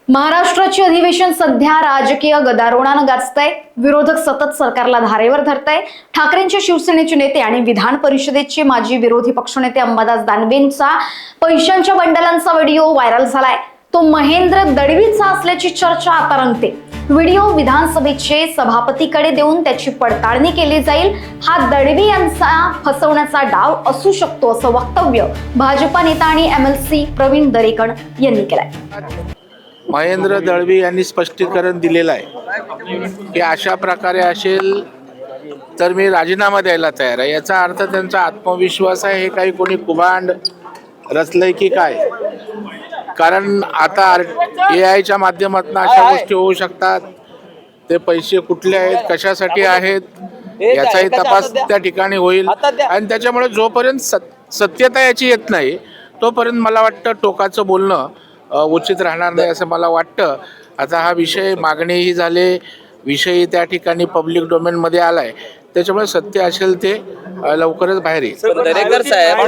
महाराष्ट्राचे अधिवेशन सध्या राजकीय गदारोळानं गाजतंय। विरोधक सतत सरकारला धारेवर धरताय। ठाकरेंचे शिवसेनेचे नेते आणि विधान परिषदेचे माजी विरोधी पक्षनेते अंबादास दानवेंचा पैशांच्या बंडलांचा व्हिडिओ व्हायरल झालाय। तो महेंद्र दळवीचा असल्याची चर्चा आता रंगते। व्हिडिओ विधानसभेचे सभापतीकडे देऊन त्याची पडताळणी केली जाईल। हा दळवी यांचा फसवण्याचा डाव असू शकतो असं वक्तव्य भाजपा नेता आणि MLC प्रवीण दरेकर यांनी केलंय। महेंद्र दळवी यांनी स्पष्टीकरण दिलेलं आहे की अशा प्रकारे असेल तर मी राजीनामा द्यायला तयार आहे। याचा अर्थ त्यांचा आत्मविश्वास आहे। हे काही कोणी कुभांड रचलंय की काय? कारण आता AI च्या माध्यमातून अशा गोष्टी होऊ शकतात। ते पैसे कुठले आहेत, कशासाठी आहेत याचाही तपास त्या ठिकाणी होईल। आणि त्याच्यामुळे जोपर्यंत सत्यता याची येत नाही तोपर्यंत मला वाटतं टोकाचं बोलणं उचित राहणार नाही असं मला वाटतं। आता हा विषय मागणीही झाले, विषयही त्या ठिकाणी पब्लिक डोमेनमध्ये आलाय, त्याच्यामुळे सत्य असेल ते लवकरच बाहेर येईल। दरेकर साहेब,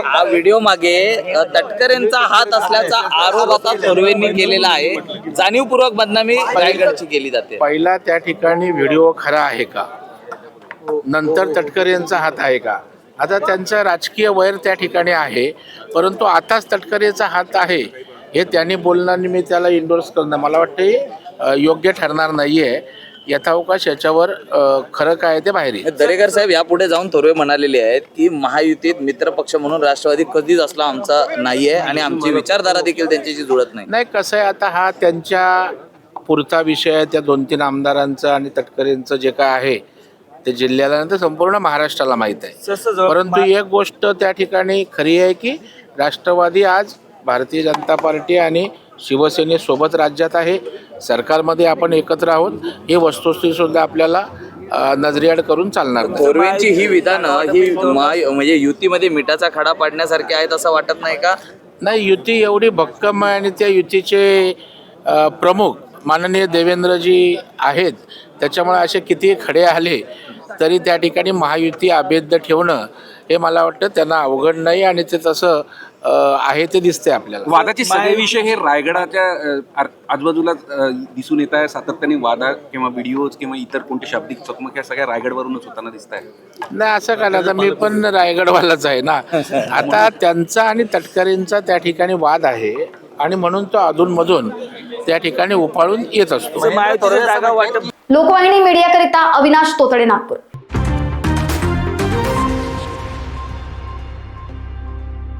हा व्हिडिओ मागे तटकरेंचा हात असल्याचा आरोप आता थोरवेंनी केलेला आहे। जाणीवपूर्वक बदनामी रायगडची केली जाते। पहिला त्या ठिकाणी व्हिडिओ खरा आहे का, नंतर तटकरेंचा हात आहे का? आता त्यांचं राजकीय वैर त्या ठिकाणी आहे, परंतु आताच तटकरेचा हात आहे हे त्यांनी बोलण्याने मी त्याला इंडोर्स करणं मला वाटतं योग्य ठरणार नाहीये। यथावकाश याच्यावर खरं काय ते बाहेर येईल। दरेकर साहेब, यापुढे जाऊन थोरवे म्हणालेले आहेत की महायुतीत मित्रपक्ष म्हणून राष्ट्रवादी कधीच असला आमचा नाहीये आणि आमची विचारधारा देखील त्यांच्याशी जुळत नाही। कसं आहे, आता हा त्यांच्या पुरता विषय आहे। त्या 2-3 आमदारांचं आणि तटकरेंचं जे काय आहे ते जिल्ह्याला नंतर संपूर्ण महाराष्ट्राला माहीत आहे। परंतु एक गोष्ट त्या ठिकाणी खरी आहे की राष्ट्रवादी आज भारतीय जनता पार्टी आणि शिवसेनेसोबत राज्यात आहे, सरकारमध्ये आपण एकत्र आहोत। हे वस्तुस्थिती सुद्धा आपल्याला नजरेआड करून चालणार नाही। थोरवेंची ही विधानं ही म्हणजे युतीमध्ये मिठाचा खडा पाडण्यासारखे आहेत असं वाटत नाही का? नाही, युती एवढी भक्कम आहे आणि त्या युतीचे प्रमुख माननीय देवेंद्रजी आहेत, त्याच्यामुळे असे किती खडे आले तरी त्या ठिकाणी महायुती अभेद्य ठेवणं हे मला वाटतं त्यांना अवघड नाही आणि ते तसं आहे ते दिसते आपल्याला। वादाचे सगळे विषय हे रायगडाच्या आजूबाजूला दिसून येत आहे। सातत्याने वादा किंवा व्हिडिओज किंवा इतर कोणते शाब्दिक चकमक या सगळ्या रायगडवरूनच होताना दिसत आहे। नाही असं काय, आता मी पण रायगडवालाच आहे ना। आता त्यांचा आणि तटकरेंचा त्या ठिकाणी वाद आहे आणि म्हणून तो अधूनमधून त्या ठिकाणी उफाळून येत असतो। लोकवाहिनी मीडियाकरिता अविनाश तोतडे, नागपूर।